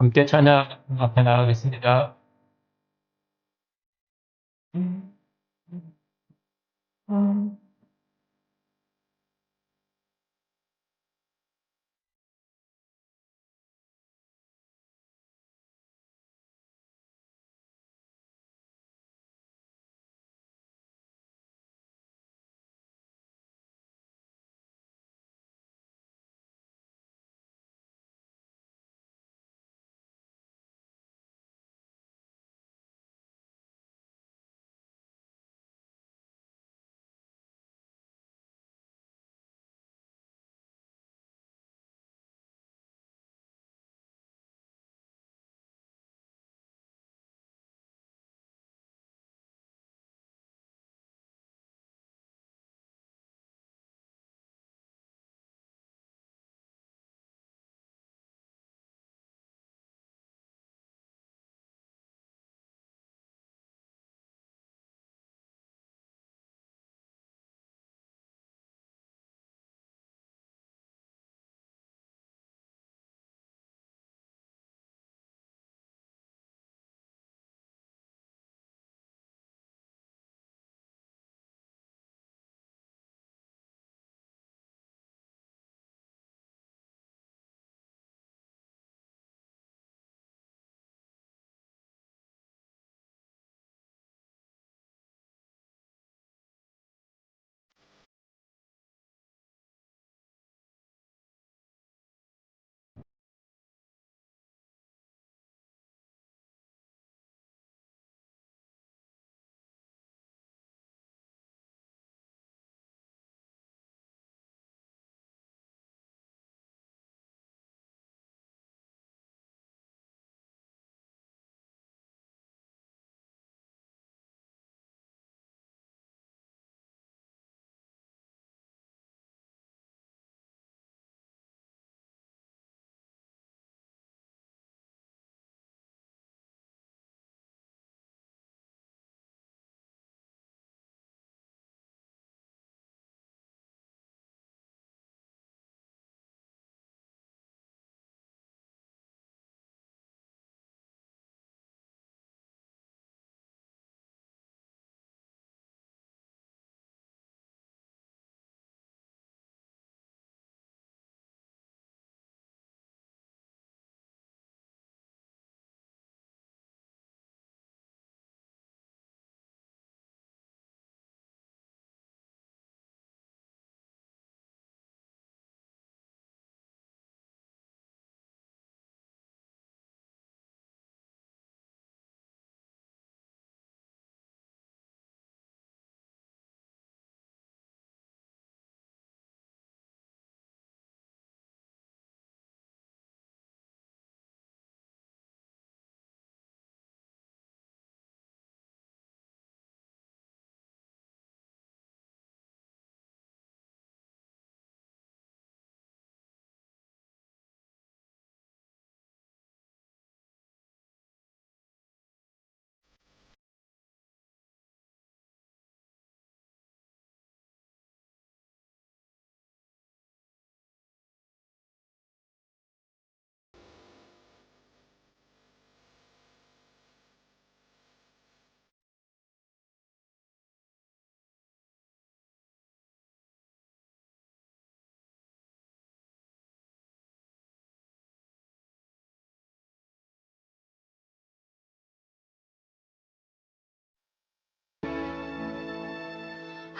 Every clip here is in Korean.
함께 찬양 앞에 나가겠습니다.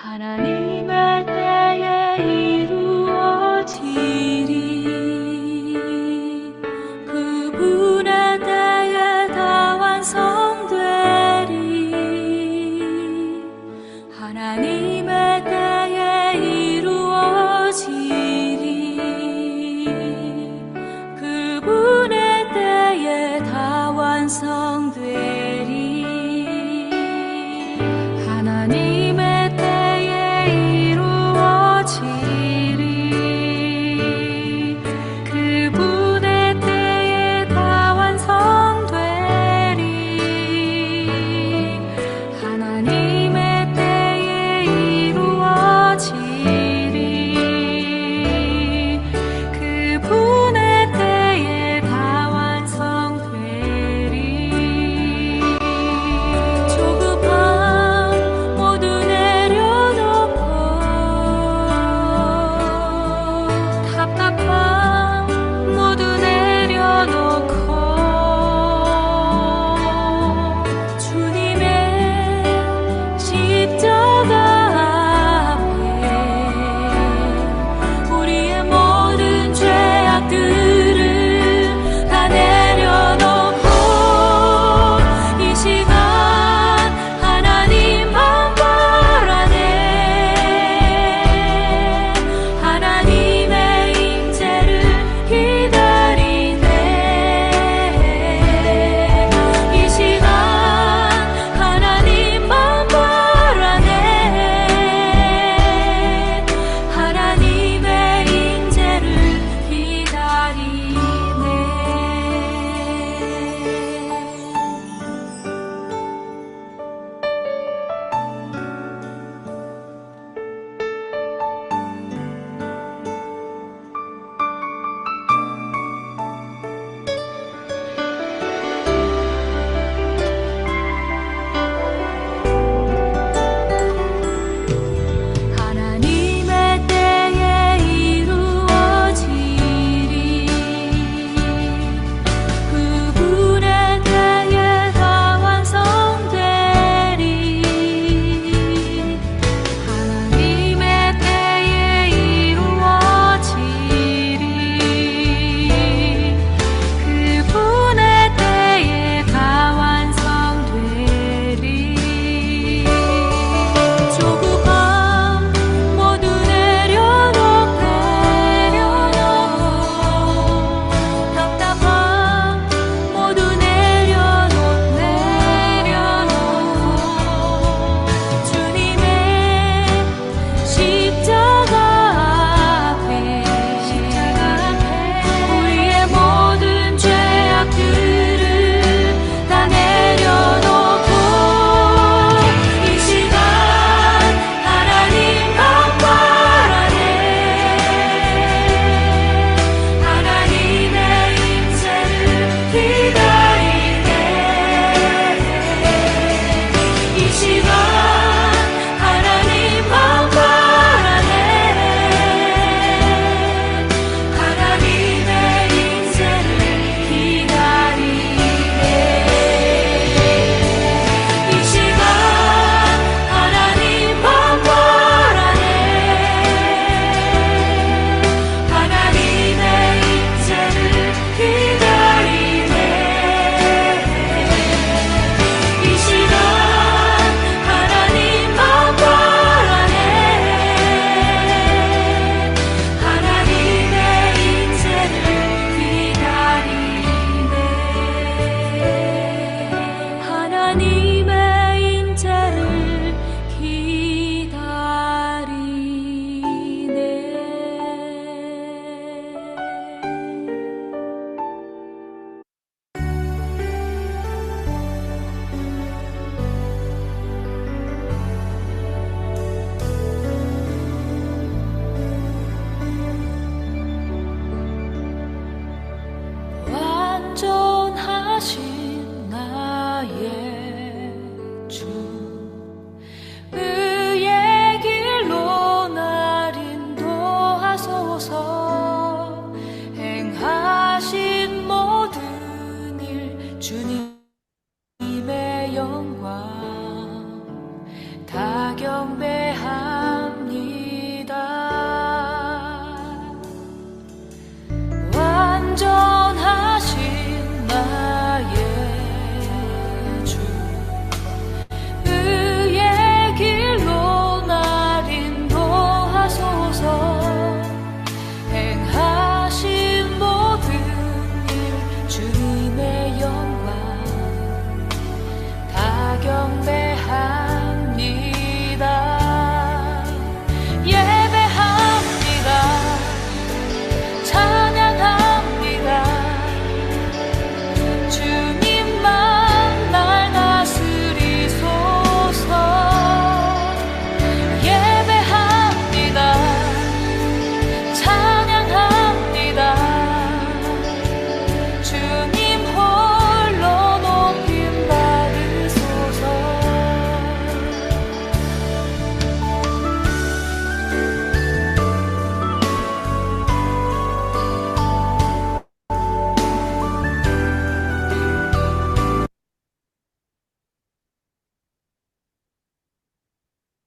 하나님의 때에 이루어지리 그분의 때에 다 완성되리 하나님의 때에 이루어지리 그분의 때에 다 완성되리 하나님의 때에 이루어지리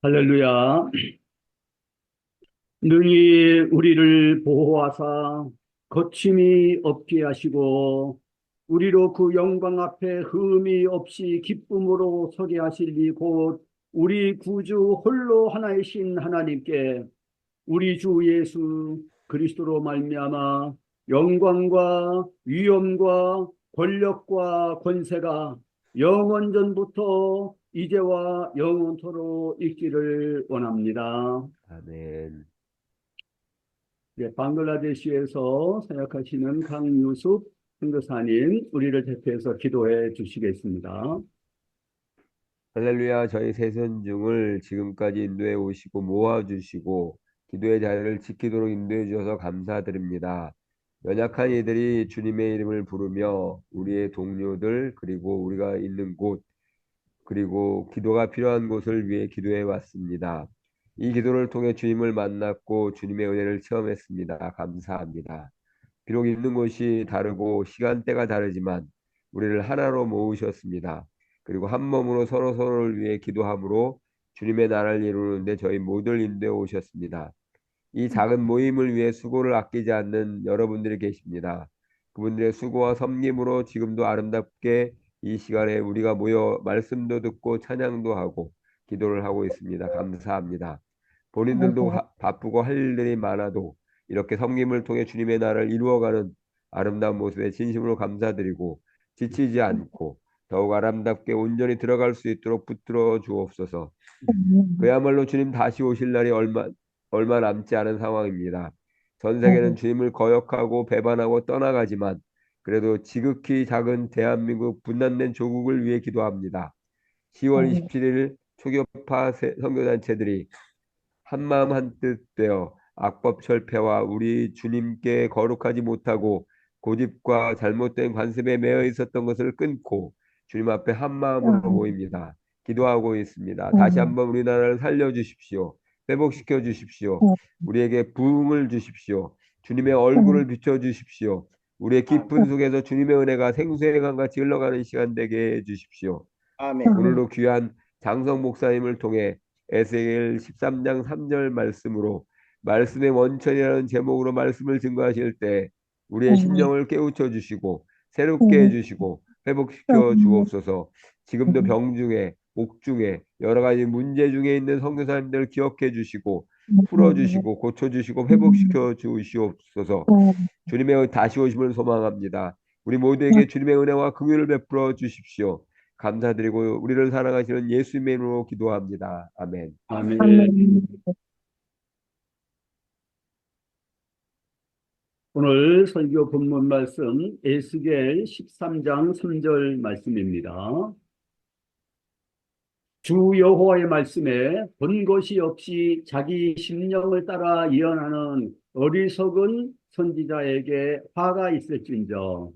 할렐루야. 능히 우리를 보호하사 거침이 없게 하시고 우리로 그 영광 앞에 흠이 없이 기쁨으로 서게 하실 이 곧 우리 구주 홀로 하나이신 하나님께 우리 주 예수 그리스도로 말미암아 영광과 위엄과 권력과 권세가 영원전부터 이제와 영원토록 있기를 원합니다. 아멘. 네, 방글라데시에서 사역하시는 강유숙 선교사님, 우리를 대표해서 기도해 주시겠습니다. 할렐루야. 저희 새선중을 지금까지 인도해 오시고 모아주시고 기도의 자리를 지키도록 인도해 주셔서 감사드립니다. 연약한 이들이 주님의 이름을 부르며 우리의 동료들 그리고 우리가 있는 곳 그리고 기도가 필요한 곳을 위해 기도해 왔습니다. 이 기도를 통해 주님을 만났고 주님의 은혜를 체험했습니다. 감사합니다. 비록 있는 곳이 다르고 시간대가 다르지만 우리를 하나로 모으셨습니다. 그리고 한 몸으로 서로를 위해 기도함으로 주님의 나라를 이루는데 저희 모두를 인도해 오셨습니다. 이 작은 모임을 위해 수고를 아끼지 않는 여러분들이 계십니다. 그분들의 수고와 섬김으로 지금도 아름답게 이 시간에 우리가 모여 말씀도 듣고 찬양도 하고 기도를 하고 있습니다. 감사합니다. 본인들도 바쁘고 할 일들이 많아도 이렇게 섬김을 통해 주님의 나라를 이루어가는 아름다운 모습에 진심으로 감사드리고 지치지 않고 더욱 아름답게 온전히 들어갈 수 있도록 붙들어 주옵소서. 그야말로 주님 다시 오실 날이 얼마 남지 않은 상황입니다. 전 세계는 주님을 거역하고 배반하고 떠나가지만 그래도 지극히 작은 대한민국 분단된 조국을 위해 기도합니다. 10월 27일 초교파 선교단체들이 한마음 한뜻 되어 악법 철폐와 우리 주님께 거룩하지 못하고 고집과 잘못된 관습에 매여 있었던 것을 끊고 주님 앞에 한마음으로 모입니다. 기도하고 있습니다. 다시 한번 우리나라를 살려주십시오. 회복시켜 주십시오. 우리에게 부흥을 주십시오. 주님의 얼굴을 비춰주십시오. 우리의 깊은 속에서 주님의 은혜가 생수의 강같이 흘러가는 시간 되게 해주십시오. 아멘. 오늘도 귀한 장성 목사님을 통해 에스겔 13장 3절 말씀으로 말씀의 원천이라는 제목으로 말씀을 증거하실 때 우리의 심령을 깨우쳐 주시고 새롭게 해주시고 회복시켜 주옵소서. 지금도 병 중에 옥 중에 여러 가지 문제 중에 있는 선교사님들 기억해 주시고 풀어주시고 고쳐주시고 회복시켜 주시옵소서. 주님의 다시 오심을 소망합니다. 우리 모두에게 주님의 은혜와 긍휼을 베풀어 주십시오. 감사드리고 우리를 사랑하시는 예수님의 이름으로 기도합니다. 아멘. 아멘. 오늘 설교 본문 말씀 에스겔 13장 3절 말씀입니다. 주 여호와의 말씀에 본 것이 없이 자기 심령을 따라 예언하는 어리석은 선지자에게 화가 있을진저.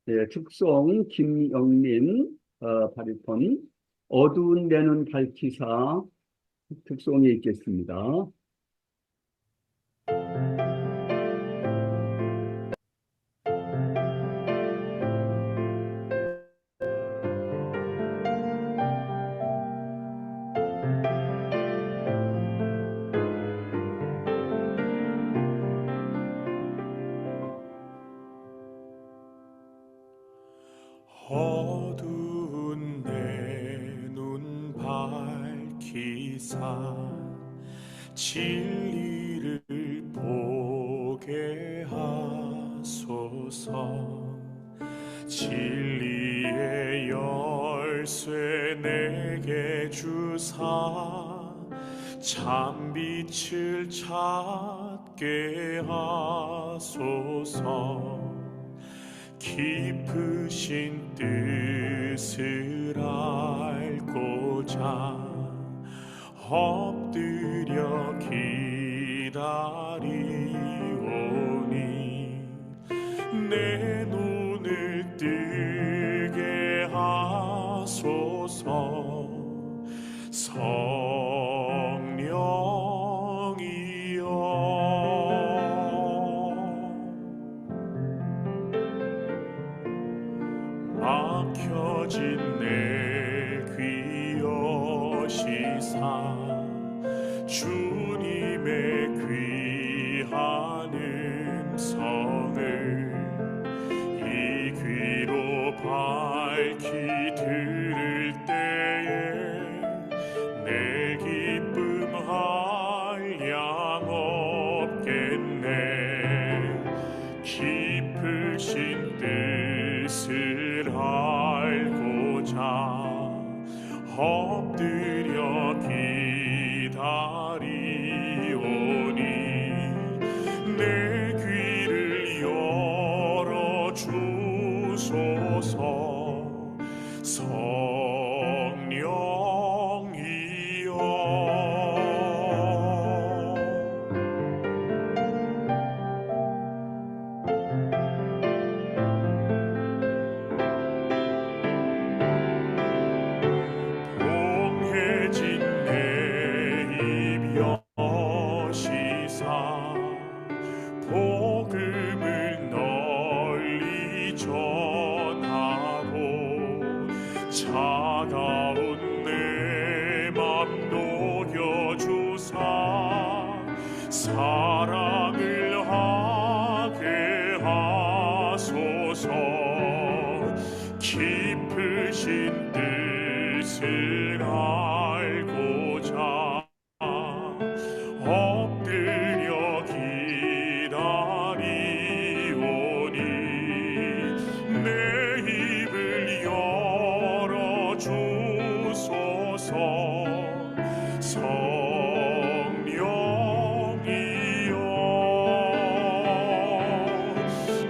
네, 축송 김영민 바리톤 어두운 내 눈 밝히사 축송이 있겠습니다. 어두운 내 눈 밝히사 진리를 보게 하소서. 진리의 열쇠 내게 주사 참빛을 찾게 하소서. 깊으신 뜻을 알고자 엎드려 기다리오니 내 눈을 뜨게 하소서. 성령이여 막혀진 내 오시사 주님의 귀한 음성을 이 귀로 밝히 들을 때에 내 기쁨 한량 없겠네. 깊으신 뜻을 알고자 엎드려 기다리오니 내 귀를 열어 주소서. 봉해진 내 입 여시사 복음을 널리 전하고 차가운 내 맘 녹여주사 사랑을 하게 하소서. 깊으신 뜻을 알고자 엎드려 기다리오니 내 입을 열어 주소서. 성령이여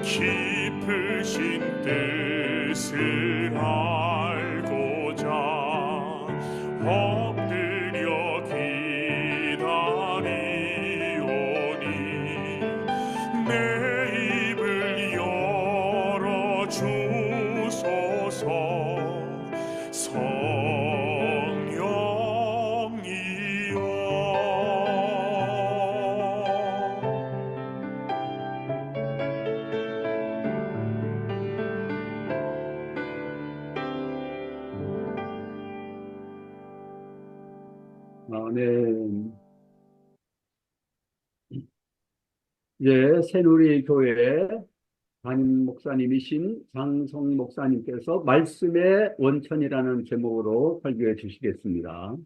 깊으신 뜻을 알고자 엎드려 기다리오니 내 입을 열어 주소서. 성령이여 네. 이제 새누리 교회 담임 목사님이신 장성 목사님께서 말씀의 원천이라는 제목으로 설교해 주시겠습니다.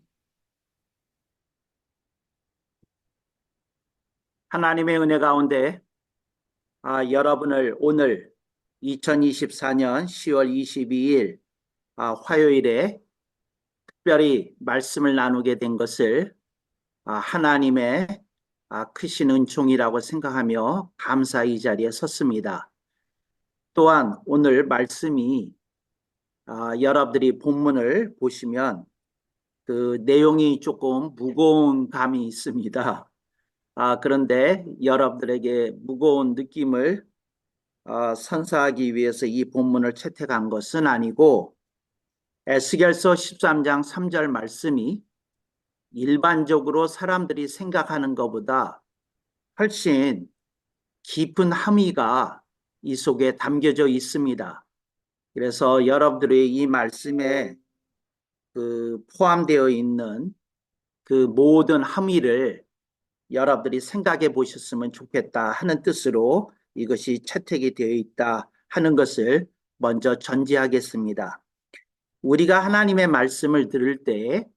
하나님의 은혜 가운데 여러분을 오늘 2024년 10월 22일 화요일에 특별히 말씀을 나누게 된 것을 하나님의 크신 은총이라고 생각하며 감사히 이 자리에 섰습니다. 또한 오늘 말씀이 여러분들이 본문을 보시면 그 내용이 조금 무거운 감이 있습니다. 그런데 여러분들에게 무거운 느낌을 선사하기 위해서 이 본문을 채택한 것은 아니고 에스겔서 13장 3절 말씀이 일반적으로 사람들이 생각하는 것보다 훨씬 깊은 함의가 이 속에 담겨져 있습니다. 그래서 여러분들의 이 말씀에 포함되어 있는 그 모든 함의를 여러분들이 생각해 보셨으면 좋겠다 하는 뜻으로 이것이 채택이 되어 있다 하는 것을 먼저 전제하겠습니다. 우리가 하나님의 말씀을 들을 때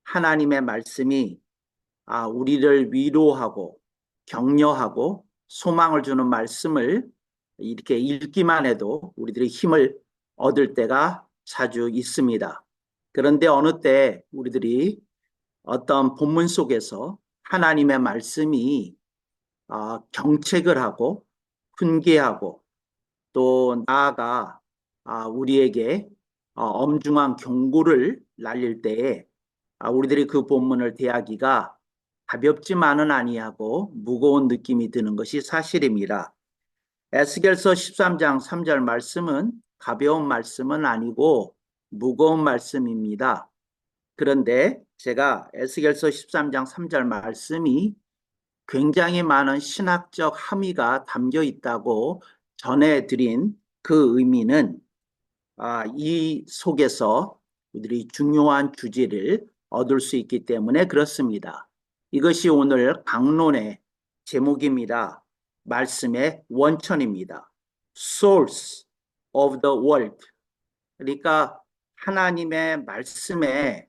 하나님의 말씀이 우리를 위로하고 격려하고 소망을 주는 말씀을 이렇게 읽기만 해도 우리들이 힘을 얻을 때가 자주 있습니다. 그런데 어느 때 우리들이 어떤 본문 속에서 하나님의 말씀이 경책을 하고 훈계하고 또 나아가 우리에게 엄중한 경고를 날릴 때에 우리들이 그 본문을 대하기가 가볍지만은 아니하고 무거운 느낌이 드는 것이 사실입니다. 에스겔서 13장 3절 말씀은 가벼운 말씀은 아니고 무거운 말씀입니다. 그런데 제가 에스겔서 13장 3절 말씀이 굉장히 많은 신학적 함의가 담겨 있다고 전해드린 그 의미는 이 속에서 우리들이 중요한 주제를 얻을 수 있기 때문에 그렇습니다. 이것이 오늘 강론의 제목입니다. 말씀의 원천입니다. Source of the word. 그러니까 하나님의 말씀의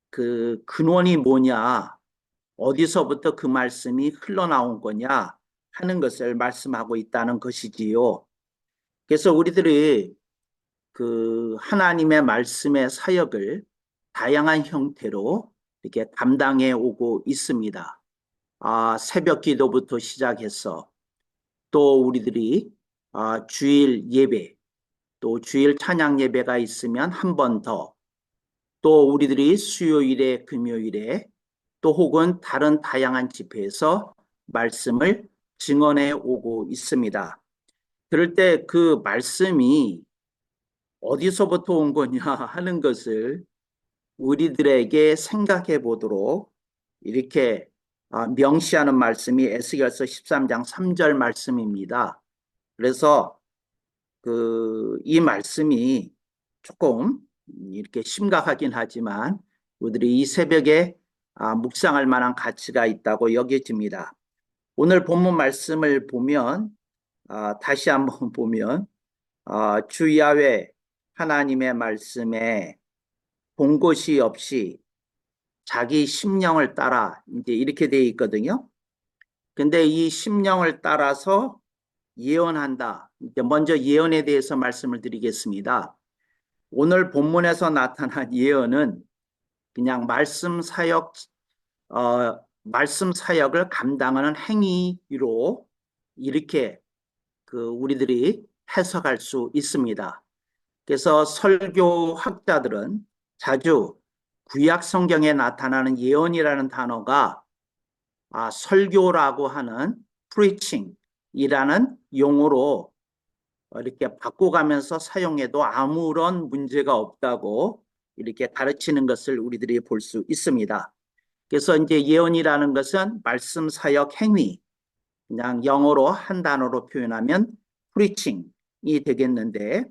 그 근원이 뭐냐, 어디서부터 그 말씀이 흘러나온 거냐 하는 것을 말씀하고 있다는 것이지요. 그래서 우리들이 그 하나님의 말씀의 사역을 다양한 형태로 이렇게 감당해 오고 있습니다. 새벽 기도부터 시작해서 또 우리들이 주일 예배, 또 주일 찬양 예배가 있으면 한 번 더, 또 우리들이 수요일에 금요일에 또 혹은 다른 다양한 집회에서 말씀을 증언해 오고 있습니다. 그럴 때 그 말씀이 어디서부터 온 거냐 하는 것을 우리들에게 생각해 보도록 이렇게 명시하는 말씀이 에스겔서 13장 3절 말씀입니다. 그래서 이 말씀이 조금 이렇게 심각하긴 하지만 우리들이 이 새벽에 묵상할 만한 가치가 있다고 여겨집니다. 오늘 본문 말씀을 보면 다시 한번 보면 주 야훼 하나님의 말씀에 본 것이 없이 자기 심령을 따라 이제 이렇게 되어 있거든요. 근데 이 심령을 따라서 예언한다. 이제 먼저 예언에 대해서 말씀을 드리겠습니다. 오늘 본문에서 나타난 예언은 그냥 말씀 사역을 감당하는 행위로 이렇게 우리들이 해석할 수 있습니다. 그래서 설교학자들은 자주 구약 성경에 나타나는 예언이라는 단어가 설교라고 하는 preaching이라는 용어로 이렇게 바꿔가면서 사용해도 아무런 문제가 없다고 이렇게 가르치는 것을 우리들이 볼 수 있습니다. 그래서 이제 예언이라는 것은 말씀 사역 행위, 그냥 영어로 한 단어로 표현하면 preaching이 되겠는데,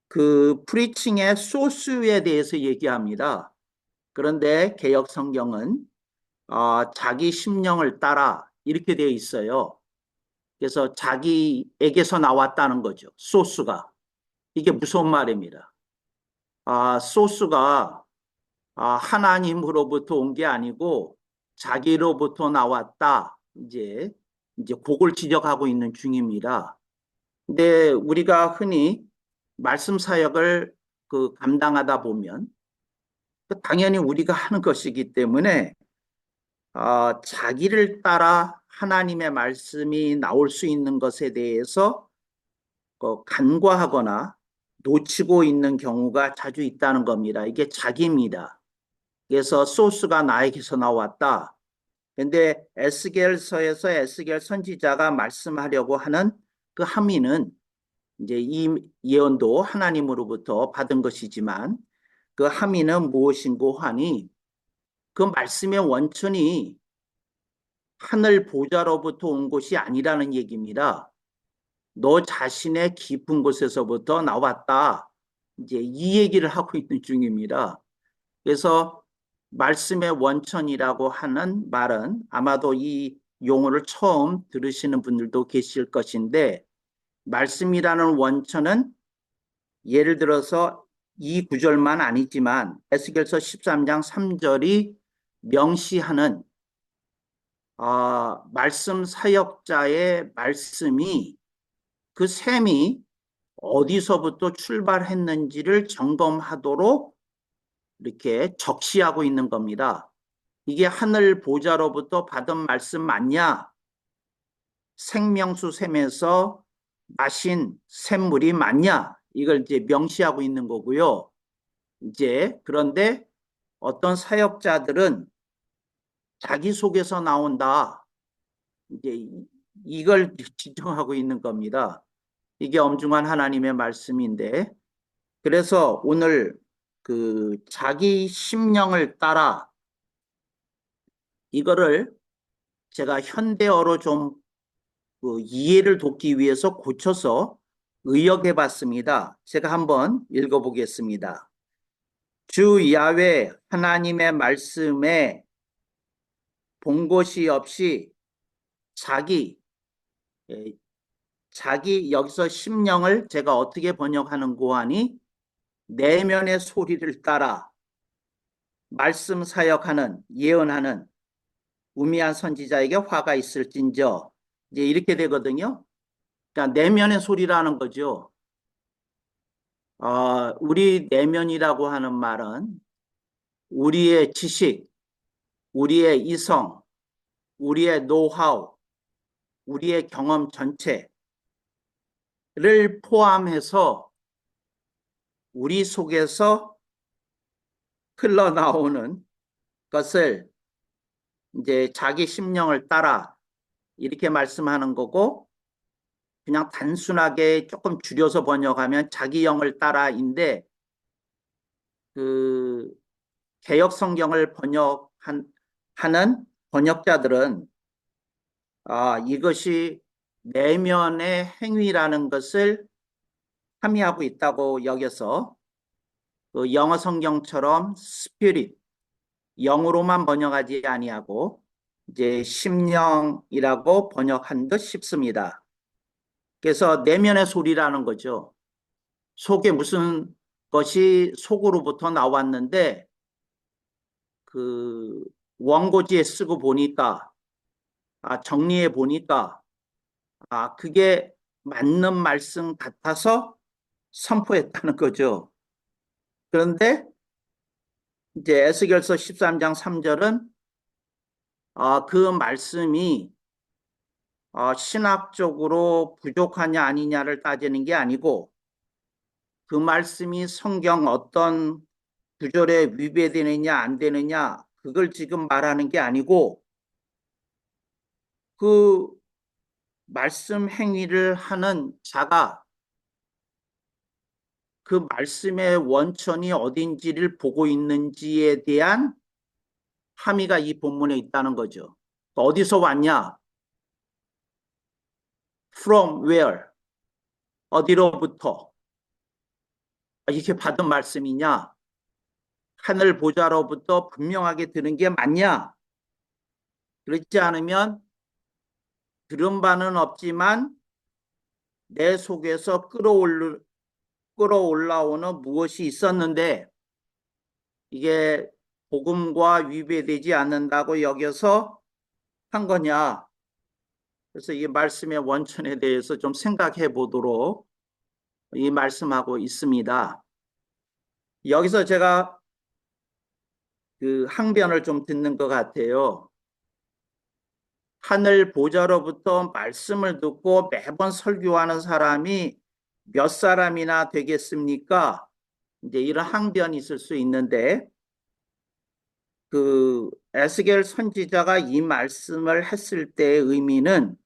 그 preaching의 소스에 대해서 얘기합니다. 그런데 개역 성경은 자기 심령을 따라 이렇게 되어 있어요. 그래서 자기에게서 나왔다는 거죠. 소스가. 이게 무서운 말입니다. 소스가 하나님으로부터 온 게 아니고 자기로부터 나왔다. 이제 그걸 지적하고 있는 중입니다. 근데 우리가 흔히 말씀 사역을 감당하다 보면 당연히 우리가 하는 것이기 때문에 자기를 따라 하나님의 말씀이 나올 수 있는 것에 대해서 간과하거나 놓치고 있는 경우가 자주 있다는 겁니다. 이게 자기입니다. 그래서 소스가 나에게서 나왔다. 근데 에스겔서에서 에스겔 선지자가 말씀하려고 하는 그 함의는 이제 이 예언도 하나님으로부터 받은 것이지만 그 함의는 무엇인고 하니 그 말씀의 원천이 하늘 보좌로부터 온 것이 아니라는 얘기입니다. 너 자신의 깊은 곳에서부터 나왔다. 이제 이 얘기를 하고 있는 중입니다. 그래서 말씀의 원천이라고 하는 말은 아마도 이 용어를 처음 들으시는 분들도 계실 것인데, 말씀이라는 원천은 예를 들어서 이 구절만 아니지만 에스겔서 13장 3절이 명시하는 말씀 사역자의 말씀이 그 셈이 어디서부터 출발했는지를 점검하도록 이렇게 적시하고 있는 겁니다. 이게 하늘 보좌로부터 받은 말씀 맞냐? 생명수 샘에서 마신 샘물이 맞냐? 이걸 이제 명시하고 있는 거고요. 이제 그런데 어떤 사역자들은 자기 속에서 나온다. 이제 이걸 지정하고 있는 겁니다. 이게 엄중한 하나님의 말씀인데, 그래서 오늘 자기 심령을 따라 이거를 제가 현대어로 좀 이해를 돕기 위해서 고쳐서 의역해 봤습니다. 제가 한번 읽어보겠습니다. 주 야훼 하나님의 말씀에 본것이 없이 자기 예, 자기 여기서 심령을 제가 어떻게 번역하는고 하니 내면의 소리를 따라 말씀 사역하는 예언하는 우미한 선지자에게 화가 있을진저 이제 이렇게 되거든요. 그러니까 내면의 소리라는 거죠. 우리 내면이라고 하는 말은 우리의 지식, 우리의 이성, 우리의 노하우, 우리의 경험 전체를 포함해서 우리 속에서 흘러나오는 것을 이제 자기 심령을 따라 이렇게 말씀하는 거고, 그냥 단순하게 조금 줄여서 번역하면 자기 영을 따라인데, 그 개역 성경을 하는 번역자들은 이것이 내면의 행위라는 것을 함의하고 있다고 여겨서 그 영어 성경처럼 스피릿 영으로만 번역하지 아니하고 이제 심령이라고 번역한 듯 싶습니다. 그래서 내면의 소리라는 거죠. 속에 무슨 것이 속으로부터 나왔는데 그 원고지에 쓰고 보니까 정리해 보니까 그게 맞는 말씀 같아서 선포했다는 거죠. 그런데 이제 에스겔서 13장 3절은 그 말씀이 신학적으로 부족하냐 아니냐를 따지는 게 아니고 그 말씀이 성경 어떤 구절에 위배되느냐 안 되느냐 그걸 지금 말하는 게 아니고 그 말씀 행위를 하는 자가 그 말씀의 원천이 어딘지를 보고 있는지에 대한 함의가 이 본문에 있다는 거죠. 어디서 왔냐? From where? 어디로부터? 이렇게 받은 말씀이냐? 하늘 보좌로부터 분명하게 들은 게 맞냐? 그렇지 않으면 들은 바는 없지만 내 속에서 끌어올라오는 무엇이 있었는데 이게 복음과 위배되지 않는다고 여겨서 한 거냐? 그래서 이 말씀의 원천에 대해서 좀 생각해 보도록 이 말씀하고 있습니다. 여기서 제가 그 항변을 좀 듣는 것 같아요. 하늘 보좌로부터 말씀을 듣고 매번 설교하는 사람이 몇 사람이나 되겠습니까? 이제 이런 항변이 있을 수 있는데 그 에스겔 선지자가 이 말씀을 했을 때의 의미는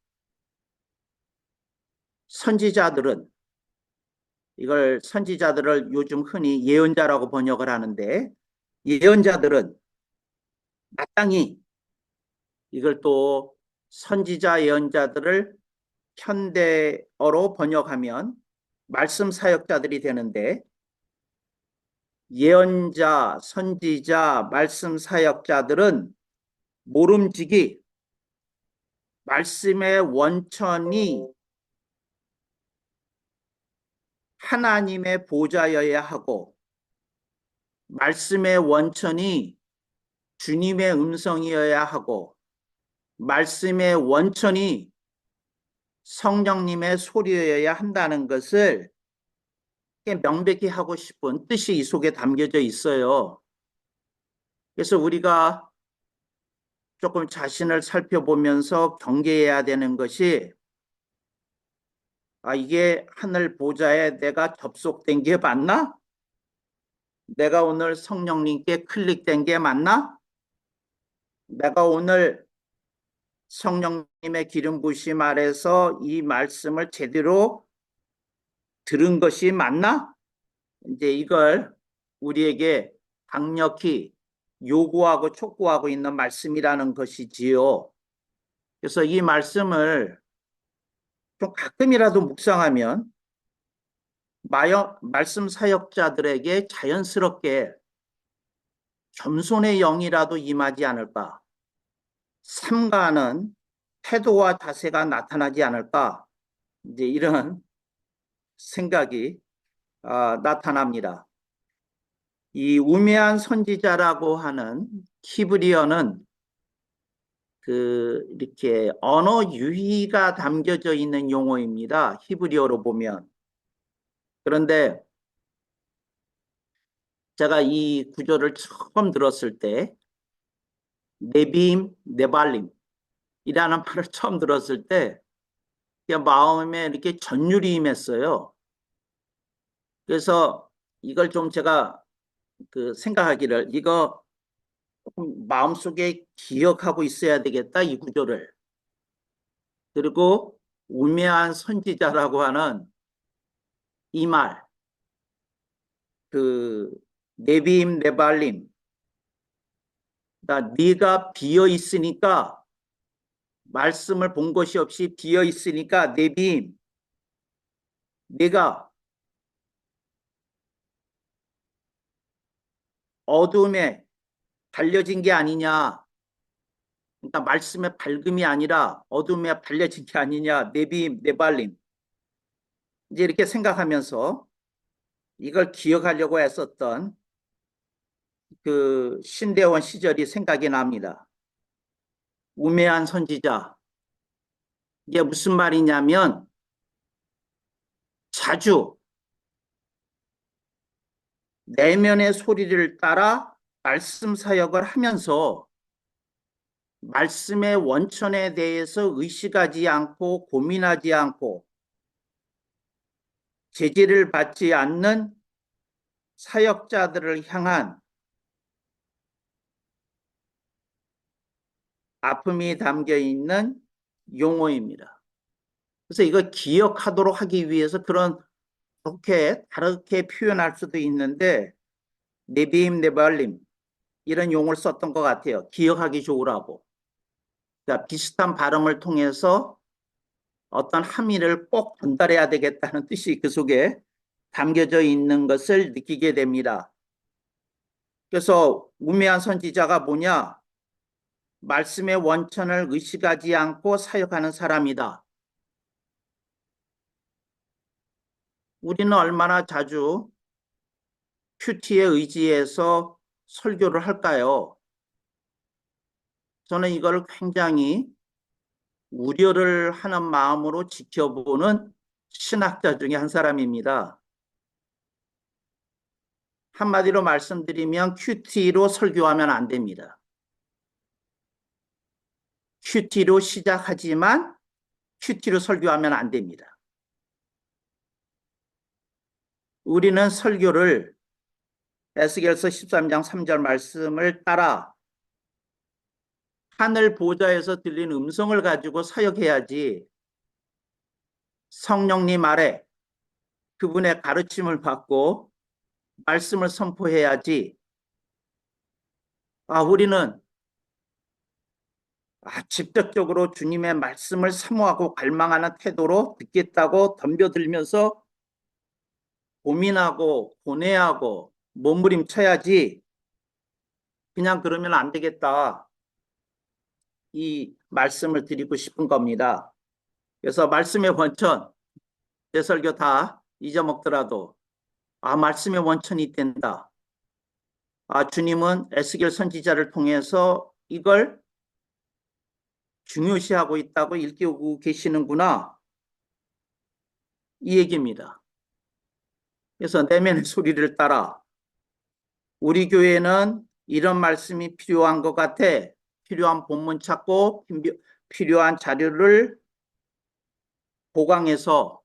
이걸 선지자들을 요즘 흔히 예언자라고 번역을 하는데 예언자들은 마땅히 이걸 또 선지자 예언자들을 현대어로 번역하면 말씀 사역자들이 되는데 예언자, 선지자, 말씀 사역자들은 모름지기 말씀의 원천이 하나님의 보좌여야 하고 말씀의 원천이 주님의 음성이어야 하고 말씀의 원천이 성령님의 소리여야 한다는 것을 명백히 하고 싶은 뜻이 이 속에 담겨져 있어요. 그래서 우리가 조금 자신을 살펴보면서 경계해야 되는 것이 이게 하늘 보좌에 내가 접속된 게 맞나? 내가 오늘 성령님께 클릭된 게 맞나? 내가 오늘 성령님의 기름 부으심 아래서 이 말씀을 제대로 들은 것이 맞나? 이제 이걸 우리에게 강력히 요구하고 촉구하고 있는 말씀이라는 것이지요. 그래서 이 말씀을 좀 가끔이라도 묵상하면 말씀 사역자들에게 자연스럽게 겸손의 영이라도 임하지 않을까? 삼가하는 태도와 자세가 나타나지 않을까? 이제 이런 생각이 나타납니다. 이 우매한 선지자라고 하는 히브리어는 이렇게 언어 유희가 담겨져 있는 용어입니다. 히브리어로 보면. 그런데 제가 이 구절을 처음 들었을 때 네빔, 네발림이라는 말을 처음 들었을 때 마음에 이렇게 전율이 임했어요. 그래서 이걸 좀 제가 생각하기를 이거 마음속에 기억하고 있어야 되겠다, 이 구조를. 그리고 우매한 선지자라고 하는 이 말, 네빔, 네발림, 네가 비어 있으니까, 말씀을 본 것이 없이 비어 있으니까 네빔, 네가 어둠에 발려진 게 아니냐. 그러니까 말씀의 밝음이 아니라 어둠에 발려진 게 아니냐. 네빔, 네발림. 이제 이렇게 생각하면서 이걸 기억하려고 했었던 신대원 시절이 생각이 납니다. 우매한 선지자. 이게 무슨 말이냐면 자주 내면의 소리를 따라 말씀 사역을 하면서 말씀의 원천에 대해서 의식하지 않고 고민하지 않고 제지를 받지 않는 사역자들을 향한 아픔이 담겨 있는 용어입니다. 그래서 이거 기억하도록 하기 위해서 그렇게 다르게 표현할 수도 있는데 네빔, 네발림 이런 용어를 썼던 것 같아요. 기억하기 좋으라고. 그러니까 비슷한 발음을 통해서 어떤 함의를 꼭 전달해야 되겠다는 뜻이 그 속에 담겨져 있는 것을 느끼게 됩니다. 그래서 우매한 선지자가 뭐냐? 말씀의 원천을 의식하지 않고 사역하는 사람이다. 우리는 얼마나 자주 큐티에 의지해서 설교를 할까요? 저는 이걸 굉장히 우려를 하는 마음으로 지켜보는 신학자 중에 한 사람입니다. 한마디로 말씀드리면 큐티로 설교하면 안 됩니다. 큐티로 시작하지만 큐티로 설교하면 안 됩니다. 우리는 설교를 에스겔서 13장 3절 말씀을 따라 하늘 보좌에서 들린 음성을 가지고 사역해야지 성령님 아래 그분의 가르침을 받고 말씀을 선포해야지. 우리는 직접적으로 주님의 말씀을 사모하고 갈망하는 태도로 듣겠다고 덤벼들면서 고민하고 고뇌하고 몸부림쳐야지. 그냥 그러면 안 되겠다. 이 말씀을 드리고 싶은 겁니다. 그래서 말씀의 원천, 제 설교 다 잊어먹더라도 말씀의 원천이 있단다. 주님은 에스겔 선지자를 통해서 이걸 중요시하고 있다고 일깨우고 계시는구나. 이 얘기입니다. 그래서 내면의 소리를 따라 우리 교회는 이런 말씀이 필요한 것 같아. 필요한 본문 찾고 필요한 자료를 보강해서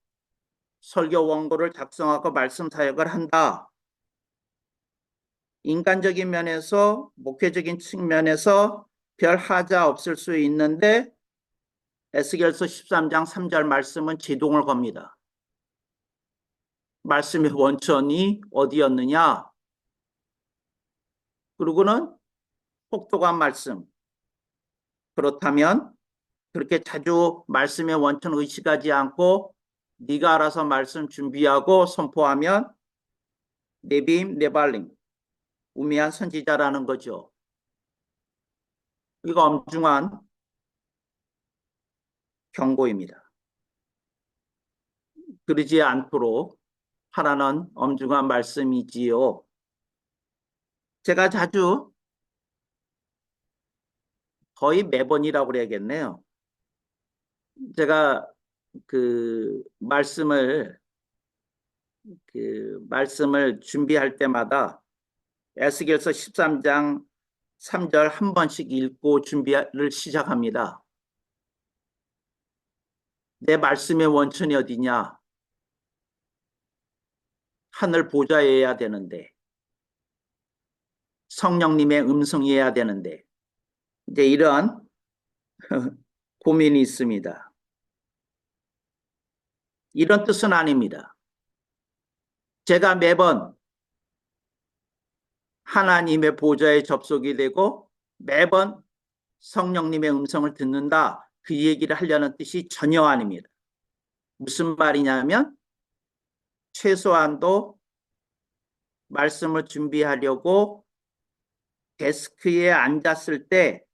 설교 원고를 작성하고 말씀 사역을 한다. 인간적인 면에서 목회적인 측면에서 별 하자 없을 수 있는데 에스겔서 13장 3절 말씀은 제동을 겁니다. 말씀의 원천이 어디였느냐? 그리고는 혹독한 말씀. 그렇다면 그렇게 자주 말씀의 원천을 의식하지 않고 네가 알아서 말씀 준비하고 선포하면 네빔, 네발림 우매한 선지자라는 거죠. 이거 엄중한 경고입니다. 그러지 않도록 하라는 엄중한 말씀이지요. 제가 자주 거의 매번이라고 그래야겠네요. 제가 그 말씀을 준비할 때마다 에스겔서 13장 3절 한 번씩 읽고 준비를 시작합니다. 내 말씀의 원천이 어디냐? 하늘 보좌여야 되는데, 성령님의 음성이어야 되는데, 이제 이런 고민이 있습니다. 이런 뜻은 아닙니다. 제가 매번 하나님의 보좌에 접속이 되고 매번 성령님의 음성을 듣는다, 그 얘기를 하려는 뜻이 전혀 아닙니다. 무슨 말이냐면 최소한도 말씀을 준비하려고 데스크에 앉았을 때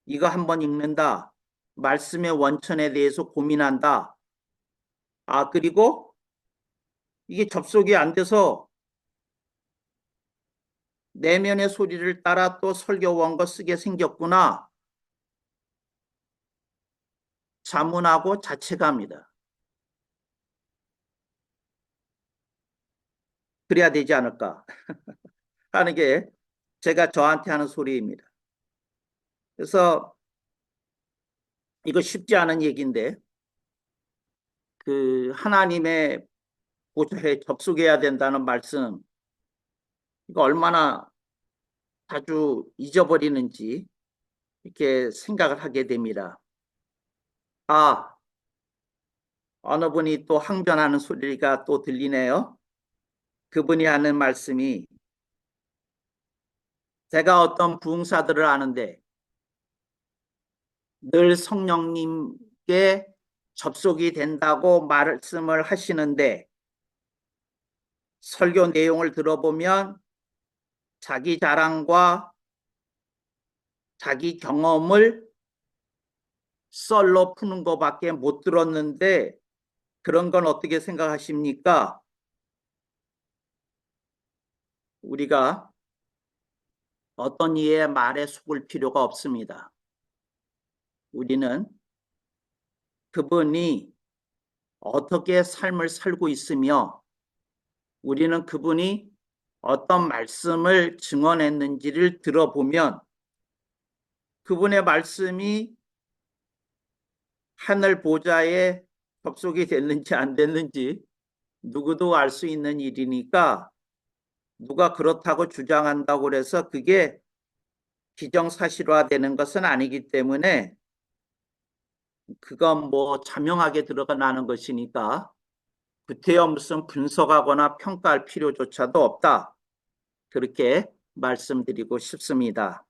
이거 한번 읽는다, 말씀의 원천에 대해서 고민한다, 그리고 이게 접속이 안 돼서 내면의 소리를 따라 또 설교 원고 쓰게 생겼구나, 자문하고 자책합니다. 그래야 되지 않을까 하는 게 제가 저한테 하는 소리입니다. 그래서 이거 쉽지 않은 얘기인데, 그 하나님의 보좌에 접속해야 된다는 말씀, 이거 얼마나 자주 잊어버리는지 이렇게 생각을 하게 됩니다. 어느 분이 또 항변하는 소리가 또 들리네요. 그분이 하는 말씀이, 제가 어떤 부흥사들을 아는데 늘 성령님께 접속이 된다고 말씀을 하시는데 설교 내용을 들어보면 자기 자랑과 자기 경험을 썰로 푸는 것밖에 못 들었는데 그런 건 어떻게 생각하십니까? 우리가 어떤 이의 말에 속을 필요가 없습니다. 우리는 그분이 어떻게 삶을 살고 있으며 우리는 그분이 어떤 말씀을 증언했는지를 들어보면 그분의 말씀이 하늘 보좌에 접속이 됐는지 안 됐는지 누구도 알 수 있는 일이니까, 누가 그렇다고 주장한다고 해서 그게 기정사실화되는 것은 아니기 때문에 그건 뭐 자명하게 드러나는 것이니까 구태여 무슨 분석하거나 평가할 필요조차도 없다, 그렇게 말씀드리고 싶습니다.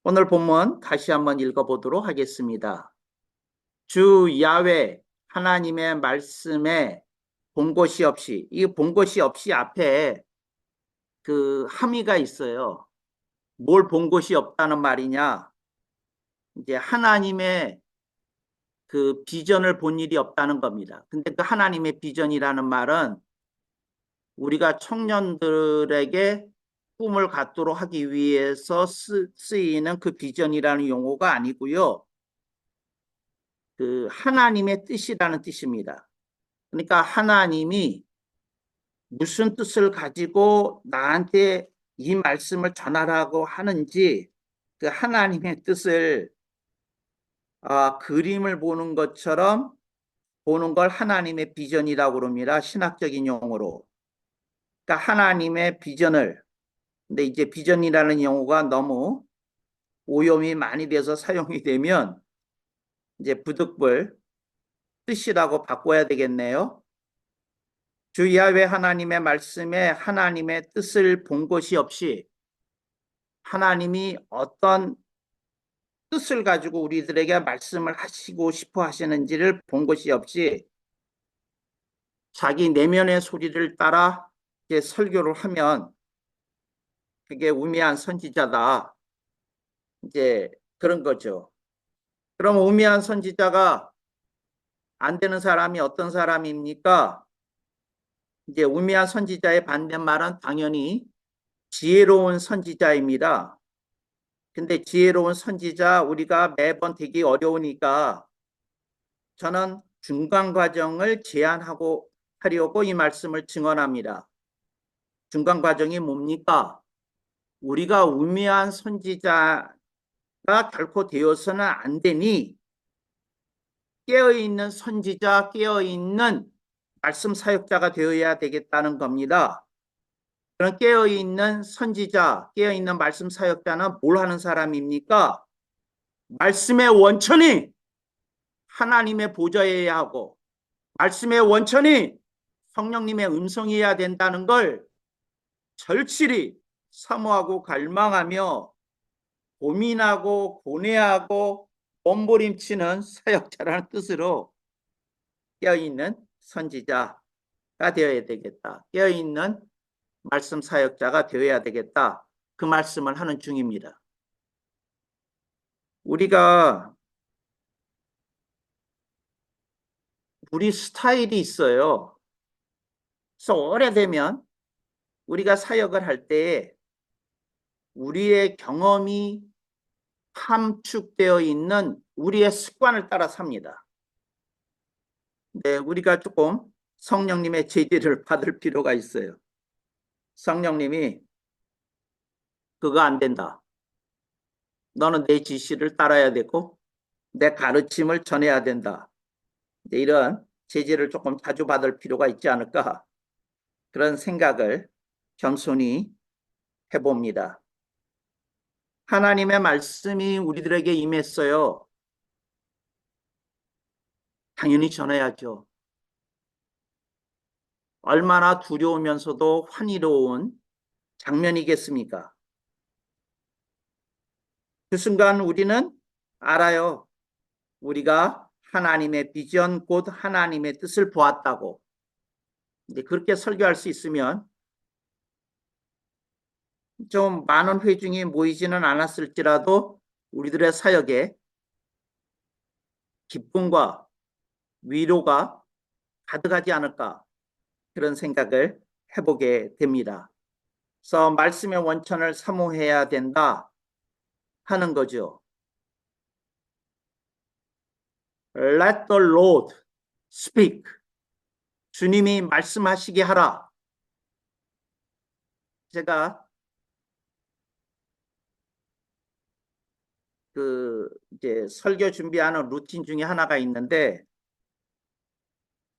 오늘 본문 다시 한번 읽어보도록 하겠습니다. 주 야훼 하나님의 말씀에 본것이 없이, 이 본것이 없이 앞에 그 함의가 있어요. 뭘 본 것이 없다는 말이냐? 이제 하나님의 그 비전을 본 일이 없다는 겁니다. 근데 그 하나님의 비전이라는 말은 우리가 청년들에게 꿈을 갖도록 하기 위해서 쓰이는 그 비전이라는 용어가 아니고요. 그 하나님의 뜻이라는 뜻입니다. 그러니까 하나님이 무슨 뜻을 가지고 나한테 이 말씀을 전하라고 하는지 그 하나님의 뜻을 그림을 보는 것처럼 보는 걸 하나님의 비전이라고 그럽니다. 신학적인 용어로. 그러니까 하나님의 비전을, 근데 이제 비전이라는 용어가 너무 오염이 많이 돼서 사용이 되면 이제 부득불 뜻이라고 바꿔야 되겠네요. 주 야훼 하나님의 말씀에 하나님의 뜻을 본 것이 없이, 하나님이 어떤 뜻을 가지고 우리들에게 말씀을 하시고 싶어 하시는지를 본 것이 없이 자기 내면의 소리를 따라 이제 설교를 하면 그게 우매한 선지자다. 이제 그런 거죠. 그럼 우매한 선지자가 안 되는 사람이 어떤 사람입니까? 이제 우매한 선지자의 반대말은 당연히 지혜로운 선지자입니다. 근데 지혜로운 선지자 우리가 매번 되기 어려우니까 저는 중간 과정을 제안하고 하려고 이 말씀을 증언합니다. 중간 과정이 뭡니까? 우리가 우매한 선지자가 결코 되어서는 안 되니 깨어있는 선지자, 깨어있는 말씀 사역자가 되어야 되겠다는 겁니다. 그런 깨어있는 선지자, 깨어있는 말씀 사역자는 뭘 하는 사람입니까? 말씀의 원천이 하나님의 보좌여야 하고 말씀의 원천이 성령님의 음성이어야 된다는 걸 절실히 사모하고 갈망하며 고민하고 고뇌하고 몸부림치는 사역자라는 뜻으로 깨어있는 선지자가 되어야 되겠다. 깨어있는 말씀 사역자가 되어야 되겠다. 그 말씀을 하는 중입니다. 우리 스타일이 있어요. 그래서 오래되면 우리가 사역을 할 때 우리의 경험이 함축되어 있는 우리의 습관을 따라 삽니다. 네, 우리가 조금 성령님의 제지를 받을 필요가 있어요. 성령님이 그거 안 된다. 너는 내 지시를 따라야 되고 내 가르침을 전해야 된다. 이런 제지를 조금 자주 받을 필요가 있지 않을까 그런 생각을 겸손히 해봅니다. 하나님의 말씀이 우리들에게 임했어요. 당연히 전해야죠. 얼마나 두려우면서도 환희로운 장면이겠습니까? 그 순간 우리는 알아요. 우리가 하나님의 비전 곧 하나님의 뜻을 보았다고. 이제 그렇게 설교할 수 있으면 좀 많은 회중이 모이지는 않았을지라도 우리들의 사역에 기쁨과 위로가 가득하지 않을까 그런 생각을 해보게 됩니다. 그래서 말씀의 원천을 사모해야 된다 하는 거죠. Let the Lord speak. 주님이 말씀하시게 하라. 제가 이제 설교 준비하는 루틴 중에 하나가 있는데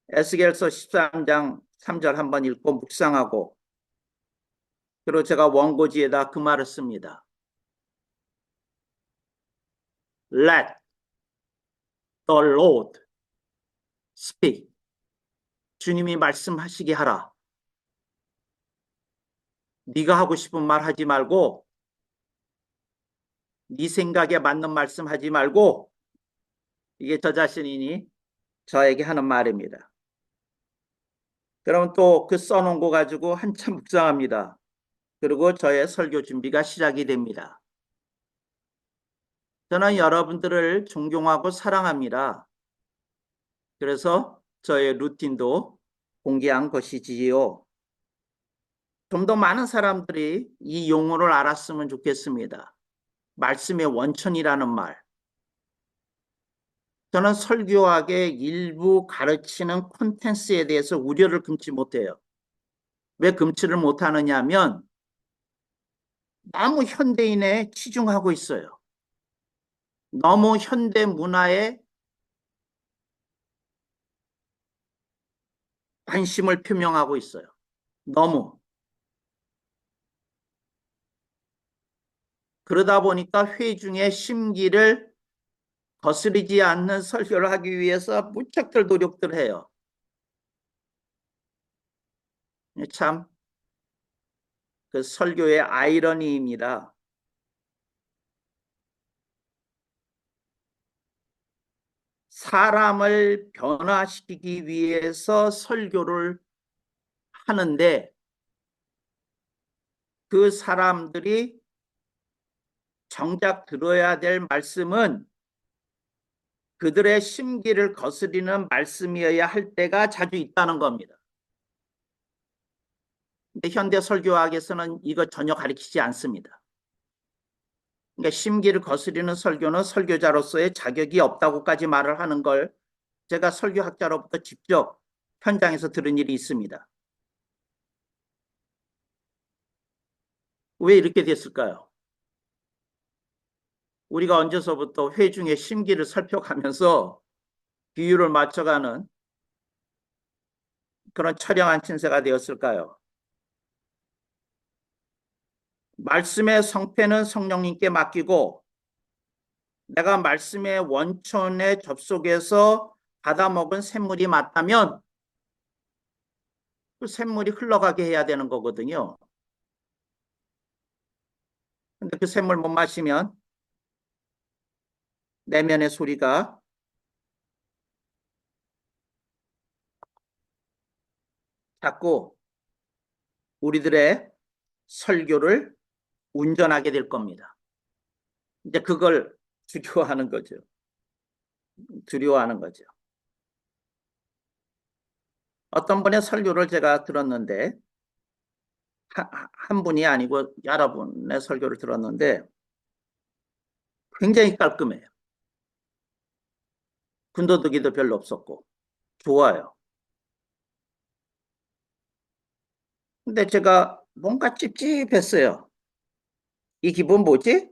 에스겔서 13장 3절 한번 읽고 묵상하고 그리고 제가 원고지에다 그 말을 씁니다. Let the Lord speak. 주님이 말씀하시게 하라. 네가 하고 싶은 말 하지 말고 네 생각에 맞는 말씀 하지 말고 이게 저 자신이니 저에게 하는 말입니다. 그러면 또 그 써놓은 거 가지고 한참 묵상합니다. 그리고 저의 설교 준비가 시작이 됩니다. 저는 여러분들을 존경하고 사랑합니다. 그래서 저의 루틴도 공개한 것이지요. 좀 더 많은 사람들이 이 용어를 알았으면 좋겠습니다. 말씀의 원천이라는 말. 저는 설교학의 일부 가르치는 콘텐츠에 대해서 우려를 금치 못해요. 왜 금치를 못하느냐 하면 너무 현대인에 치중하고 있어요. 너무 현대 문화에 관심을 표명하고 있어요. 너무. 그러다 보니까 회중의 심기를 거스르지 않는 설교를 하기 위해서 무척들 노력들 해요. 참, 그 설교의 아이러니입니다. 사람을 변화시키기 위해서 설교를 하는데 그 사람들이 정작 들어야 될 말씀은 그들의 심기를 거스리는 말씀이어야 할 때가 자주 있다는 겁니다. 근데 현대 설교학에서는 이거 전혀 가르치지 않습니다. 그러니까 심기를 거스리는 설교는 설교자로서의 자격이 없다고까지 말을 하는 걸 제가 설교학자로부터 직접 현장에서 들은 일이 있습니다. 왜 이렇게 됐을까요? 우리가 언제서부터 회중의 심기를 살펴가면서 비율을 맞춰가는 그런 처량한 신세가 되었을까요? 말씀의 성패는 성령님께 맡기고 내가 말씀의 원천에 접속해서 받아먹은 샘물이 맞다면 그 샘물이 흘러가게 해야 되는 거거든요. 근데 그 샘물 못 마시면 내면의 소리가 자꾸 우리들의 설교를 운전하게 될 겁니다. 이제 그걸 두려워하는 거죠. 두려워하는 거죠. 어떤 분의 설교를 제가 들었는데 한 분이 아니고 여러 분의 설교를 들었는데 굉장히 깔끔해요. 군더더기도 별로 없었고 좋아요. 근데 제가 뭔가 찝찝했어요. 이 기분 뭐지?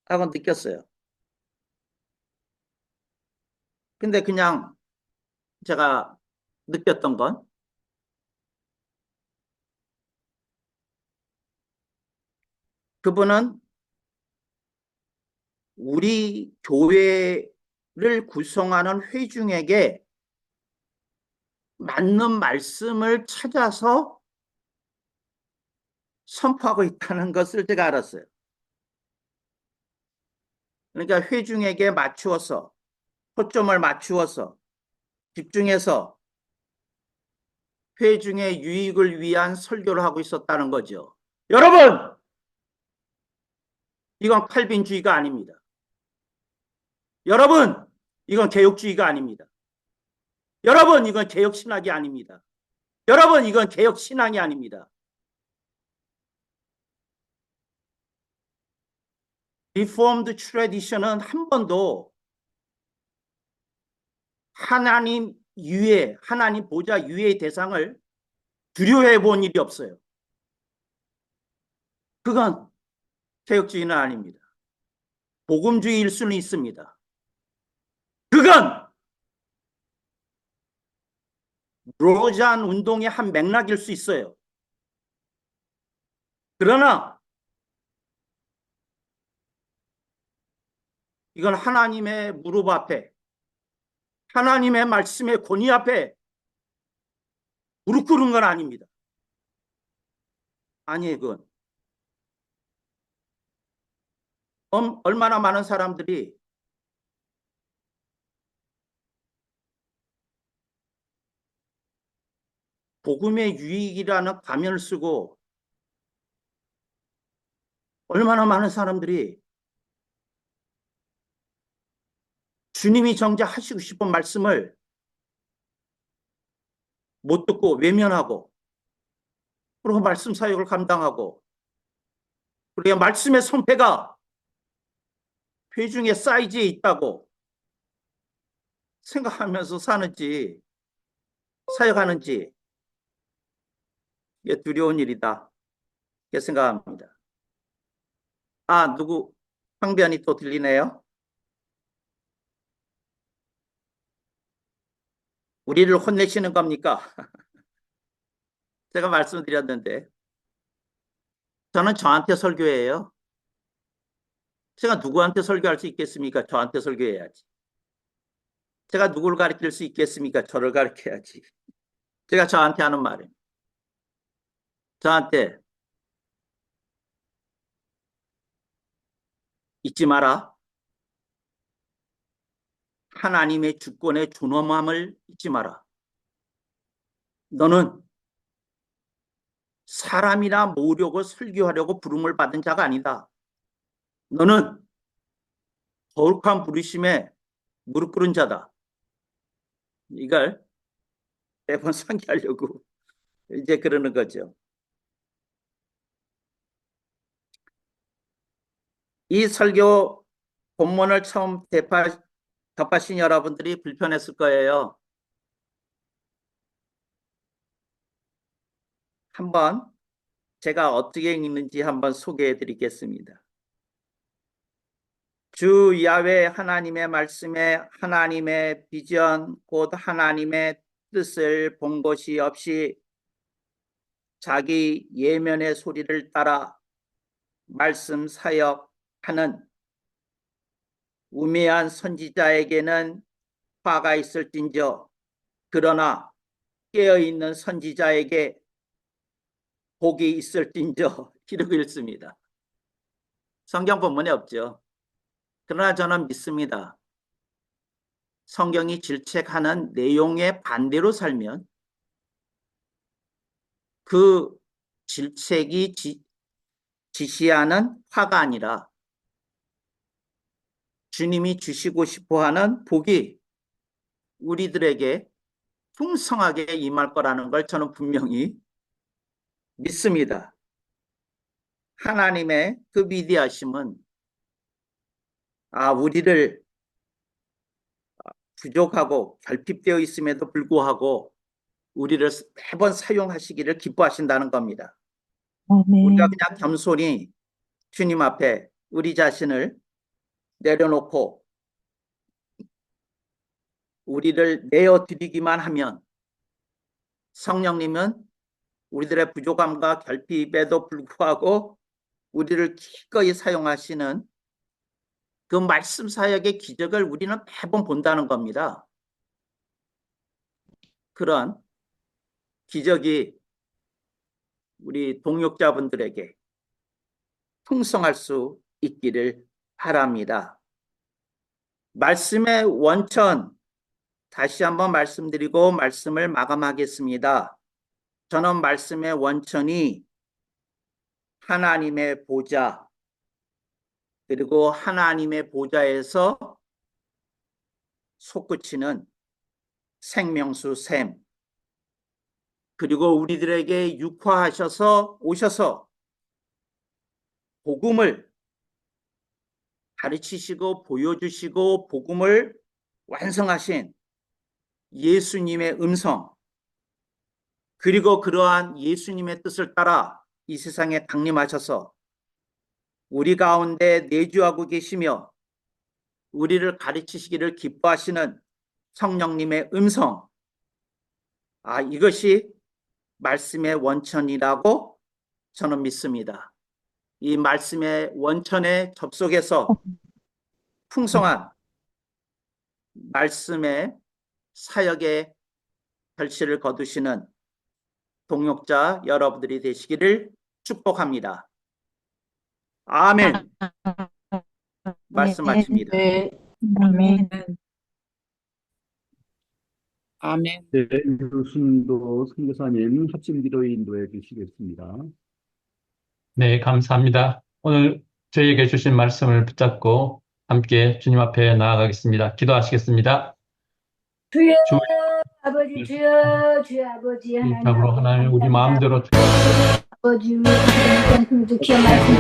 하고 느꼈어요. 근데 그냥 제가 느꼈던 건 그분은 우리 교회를 구성하는 회중에게 맞는 말씀을 찾아서 선포하고 있다는 것을 제가 알았어요. 그러니까 회중에게 맞추어서 초점을 맞추어서 집중해서 회중의 유익을 위한 설교를 하고 있었다는 거죠. 여러분, 이건 칼빈주의가 아닙니다. 여러분, 이건 개혁주의가 아닙니다. 여러분, 이건 개혁신학이 아닙니다. 여러분, 이건 개혁신앙이 아닙니다. 리포엄드 트래디션은 한 번도 하나님 유해, 하나님 보좌 유해의 대상을 두려워해 본 일이 없어요. 그건 개혁주의는 아닙니다. 복음주의일 수는 있습니다. 그건 로잔 운동의 한 맥락일 수 있어요. 그러나 이건 하나님의 무릎 앞에, 하나님의 말씀의 권위 앞에 무릎 꿇은 건 아닙니다. 아니에요, 그건. 얼마나 많은 사람들이 복음의 유익이라는 가면을 쓰고 얼마나 많은 사람들이 주님이 정작 하시고 싶은 말씀을 못 듣고 외면하고 그리고 말씀 사역을 감당하고 그리고 말씀의 성패가 회중의 사이즈에 있다고 생각하면서 사는지 사역하는지 이게 두려운 일이다 이렇게 생각합니다. 아, 누구 항변이 또 들리네요. 우리를 혼내시는 겁니까? 제가 말씀드렸는데 저는 저한테 설교해요. 제가 누구한테 설교할 수 있겠습니까? 저한테 설교해야지. 제가 누구를 가르칠 수 있겠습니까? 저를 가르쳐야지. 제가 저한테 하는 말입니다. 저한테 잊지 마라. 하나님의 주권의 존엄함을 잊지 마라. 너는 사람이나 모으려고 설교하려고 부름을 받은 자가 아니다. 너는 거룩한 부르심에 무릎 꿇은 자다. 이걸 매번 상기하려고 이제 그러는 거죠. 이 설교 본문을 처음 접하신 여러분들이 불편했을 거예요. 한번 제가 어떻게 읽는지 한번 소개해 드리겠습니다. 주 야훼 하나님의 말씀에 하나님의 비전 곧 하나님의 뜻을 본 것이 없이 자기 예면의 소리를 따라 말씀 사역하는 우매한 선지자에게는 화가 있을진저 그러나 깨어있는 선지자에게 복이 있을진저 이러고 읽습니다. 성경 본문에 없죠. 그러나 저는 믿습니다. 성경이 질책하는 내용의 반대로 살면 그 질책이 지시하는 화가 아니라 주님이 주시고 싶어하는 복이 우리들에게 풍성하게 임할 거라는 걸 저는 분명히 믿습니다. 하나님의 그 위대하심은 우리를 부족하고 결핍되어 있음에도 불구하고 우리를 매번 사용하시기를 기뻐하신다는 겁니다. 우리가 그냥 겸손히 주님 앞에 우리 자신을 내려놓고 우리를 내어드리기만 하면 성령님은 우리들의 부족함과 결핍에도 불구하고 우리를 기꺼이 사용하시는 그 말씀 사역의 기적을 우리는 매번 본다는 겁니다. 그런 기적이 우리 동역자분들에게 풍성할 수 있기를 바랍니다. 말씀의 원천 다시 한번 말씀드리고 말씀을 마감하겠습니다. 저는 말씀의 원천이 하나님의 보좌 그리고 하나님의 보좌에서 솟구치는 생명수 샘 그리고 우리들에게 육화하셔서 오셔서 복음을 가르치시고 보여주시고 복음을 완성하신 예수님의 음성 그리고 그러한 예수님의 뜻을 따라 이 세상에 강림하셔서 우리 가운데 내주하고 계시며 우리를 가르치시기를 기뻐하시는 성령님의 음성 이것이 말씀의 원천이라고 저는 믿습니다. 이 말씀의 원천에 접속해서 풍성한 말씀의 사역의 결실을 거두시는 동역자 여러분들이 되시기를 축복합니다. 아멘. 말씀 마칩니다. 아멘. 아멘. 네, 유순도 선교사님 합심기도 인도해 주시겠습니다. 네, 감사합니다. 오늘 저희에게 주신 말씀을 붙잡고 함께 주님 앞에 나아가겠습니다. 기도하시겠습니다. 주여 주 아버지 주여 주여 아버지 하나님 답으로 하나님 우리 마음대로 아버지 우리 기도 귀한 말씀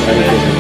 네.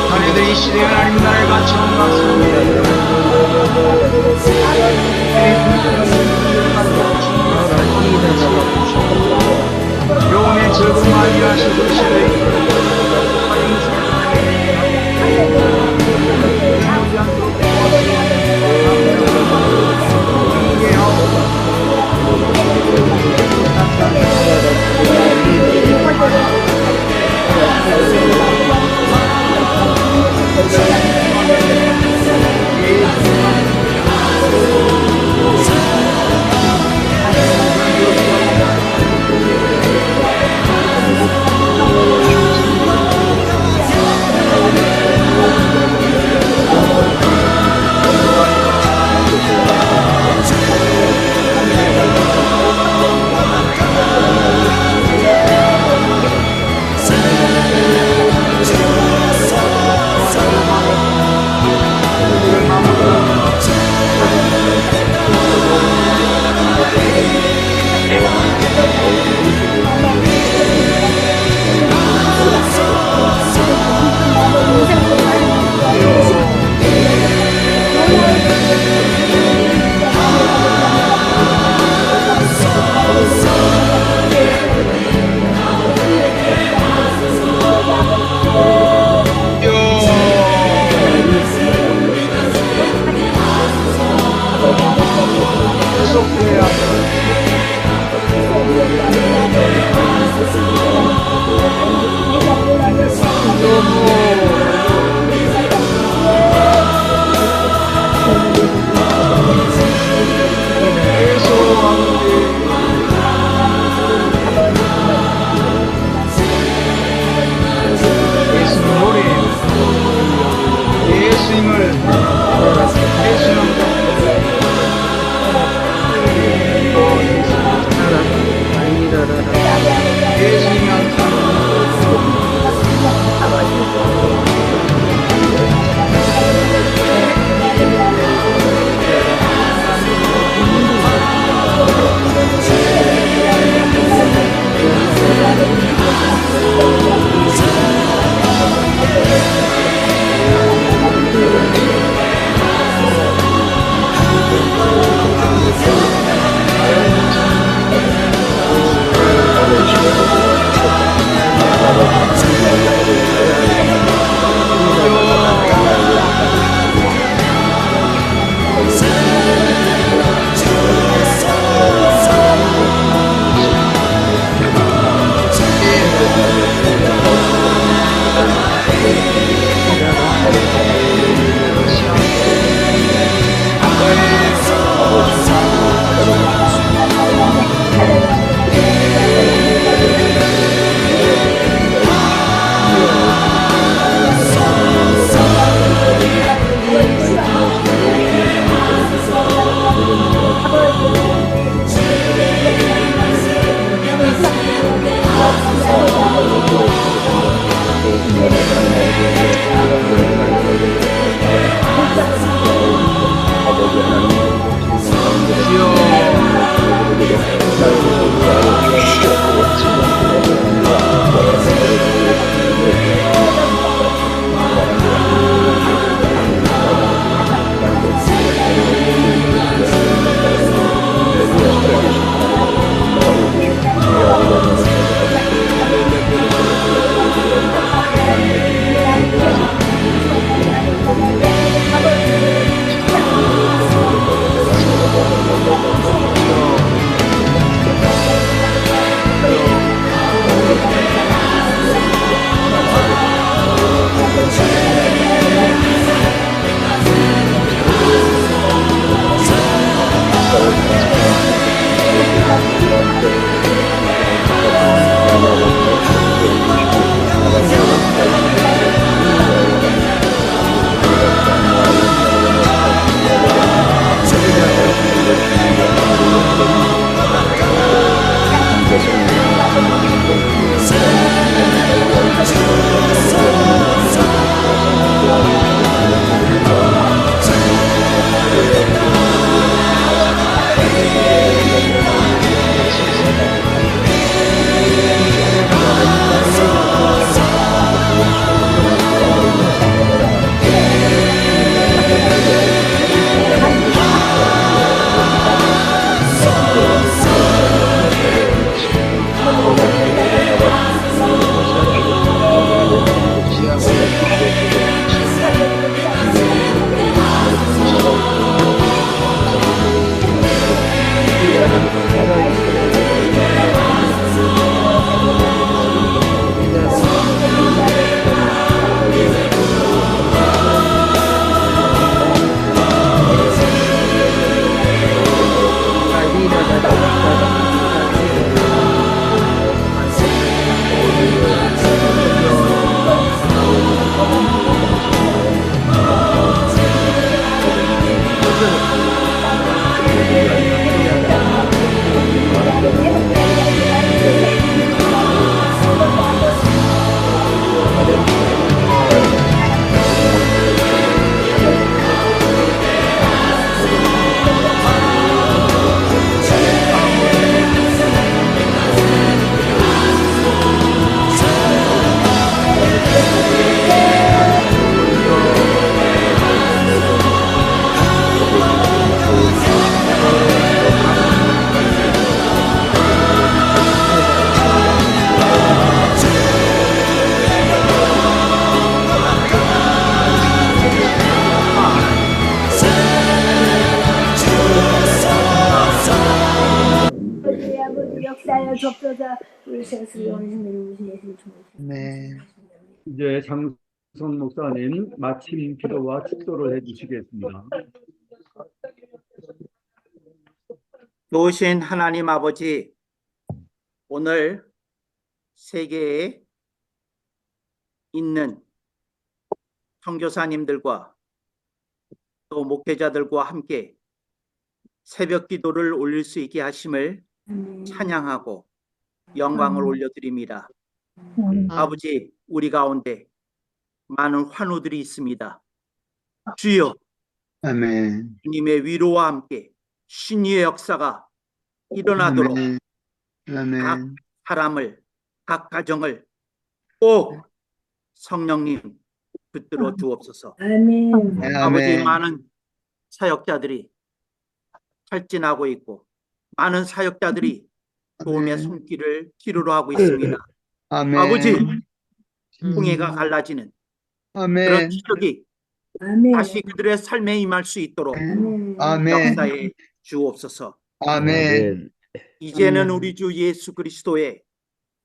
너희들이 이 시대에 하나님 나라에 갇혀온 것은 영혼의 즐거움 아니하시고 네. 이제 장성 목사님 마침 기도와 축도를 해주시겠습니다. 좋으신 하나님 아버지, 오늘 세계에 있는 선교사님들과 또 목회자들과 함께 새벽 기도를 올릴 수 있게 하심을 찬양하고 영광을 올려드립니다. 아버지, 우리 가운데 많은 환우들이 있습니다. 주여, 아멘. 주님의 위로와 함께 신유의 역사가 일어나도록 아멘. 각 아멘. 사람을, 각 가정을 꼭 성령님 붙들어 주옵소서. 아멘. 아버지, 아멘. 많은 사역자들이 탈진하고 있고 많은 사역자들이 도움의 아멘. 손길을 필요로 하고 있습니다. 아멘. 아버지, 홍해가 갈라지는 그런 아멘. 기적이 아멘. 다시 그들의 삶에 임할 수 있도록 아멘. 역사해 주옵소서. 아멘. 이제는 우리 주 예수 그리스도의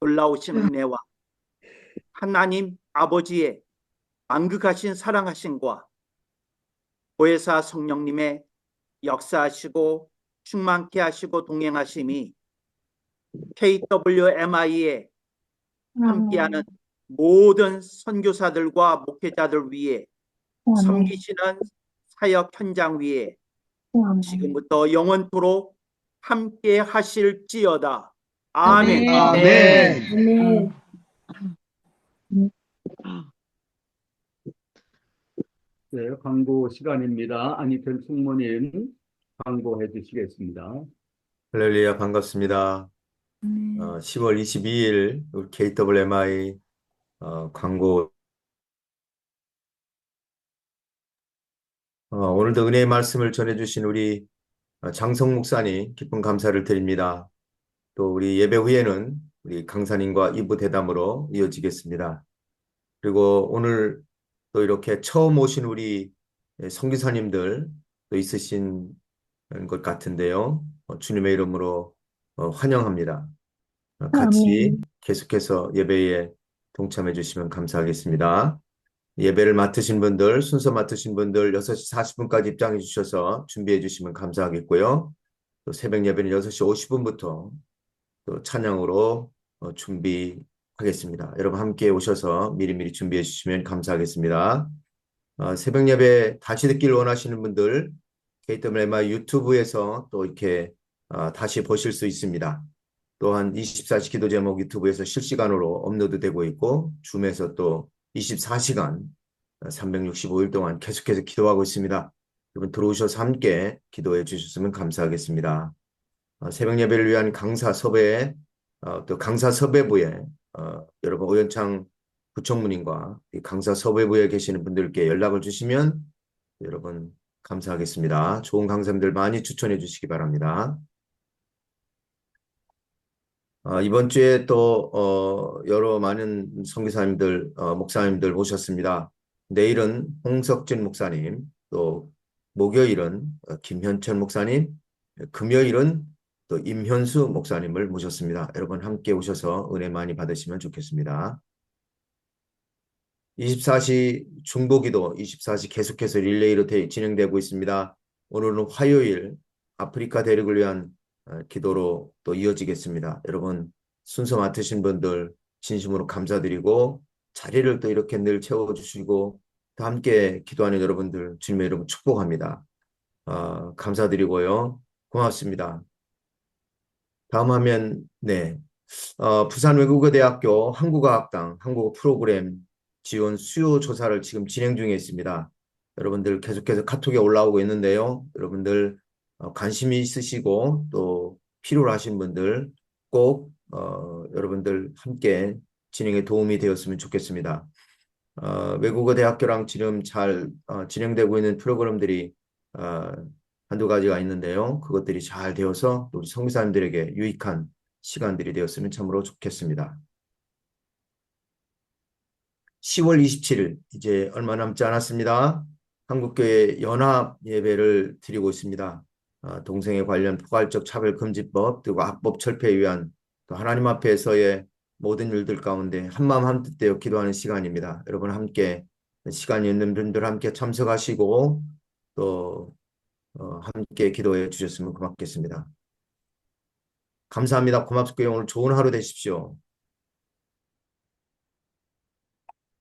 놀라우신 은혜와 하나님 아버지의 만극하신 사랑하심과 보혜사 성령님의 역사하시고 충만케 하시고 동행하심이 KWMI에 함께하는 모든 선교사들과 목회자들 위에 섬기시는 사역 현장 위에 지금부터 영원토록 함께 하실지어다. 아멘. 아멘. 아멘. 네, 광고 시간입니다. 안희철 총무님 광고해 주시겠습니다. 할렐루야, 반갑습니다. 10월 22일 우리 KWMI 광고 오늘도 은혜의 말씀을 전해주신 우리 장성 목사님 기쁜 감사를 드립니다. 또 우리 예배 후에는 우리 강사님과 2부 대담으로 이어지겠습니다. 그리고 오늘 또 이렇게 처음 오신 우리 선교사님들 또 있으신 것 같은데요. 주님의 이름으로 환영합니다. 같이 계속해서 예배에 동참해 주시면 감사하겠습니다. 예배를 맡으신 분들, 순서 맡으신 분들 6시 40분까지 입장해 주셔서 준비해 주시면 감사하겠고요. 또 새벽 예배는 6시 50분부터 또 찬양으로 준비하겠습니다. 여러분 함께 오셔서 미리미리 준비해 주시면 감사하겠습니다. 새벽 예배 다시 듣기를 원하시는 분들 KWMI 유튜브에서 또 이렇게 다시 보실 수 있습니다. 또한 24시 기도 제목 유튜브에서 실시간으로 업로드되고 있고 줌에서 또 24시간 365일 동안 계속해서 기도하고 있습니다. 여러분 들어오셔서 함께 기도해 주셨으면 감사하겠습니다. 새벽 예배를 위한 강사 섭외 또 강사 섭외부에 여러분 오연창 부총무님과 강사 섭외부에 계시는 분들께 연락을 주시면 여러분 감사하겠습니다. 좋은 강사님들 많이 추천해 주시기 바랍니다. 이번 주에 또 여러 많은 선교사님들, 목사님들 모셨습니다. 내일은 홍석진 목사님, 또 목요일은 김현철 목사님, 금요일은 또 임현수 목사님을 모셨습니다. 여러분 함께 오셔서 은혜 많이 받으시면 좋겠습니다. 24시 중보기도 24시 계속해서 릴레이로 진행되고 있습니다. 오늘은 화요일 아프리카 대륙을 위한 기도로 또 이어지겠습니다. 여러분 순서 맡으신 분들 진심으로 감사드리고 자리를 또 이렇게 늘 채워주시고 또 함께 기도하는 여러분들 주님의 이름으로 축복합니다. 감사드리고요. 고맙습니다. 다음 화면 부산외국어대학교 한국어학당 한국어 프로그램 지원 수요 조사를 지금 진행 중에 있습니다. 여러분들 계속해서 카톡에 올라오고 있는데요. 여러분들 관심이 있으시고 또 필요로 하신 분들 꼭 여러분들 함께 진행에 도움이 되었으면 좋겠습니다. 외국어 대학교랑 지금 잘 진행되고 있는 프로그램들이 한두 가지가 있는데요. 그것들이 잘 되어서 우리 선교사님들에게 유익한 시간들이 되었으면 참으로 좋겠습니다. 10월 27일 이제 얼마 남지 않았습니다. 한국교회 연합 예배를 드리고 있습니다. 동성애 관련 포괄적 차별금지법 그리고 악법 철폐에 위한 또 하나님 앞에서의 모든 일들 가운데 한마음 한뜻 되어 기도하는 시간입니다. 여러분 함께 시간이 있는 분들 함께 참석하시고 또 함께 기도해 주셨으면 고맙겠습니다. 감사합니다. 고맙고요. 오늘 좋은 하루 되십시오.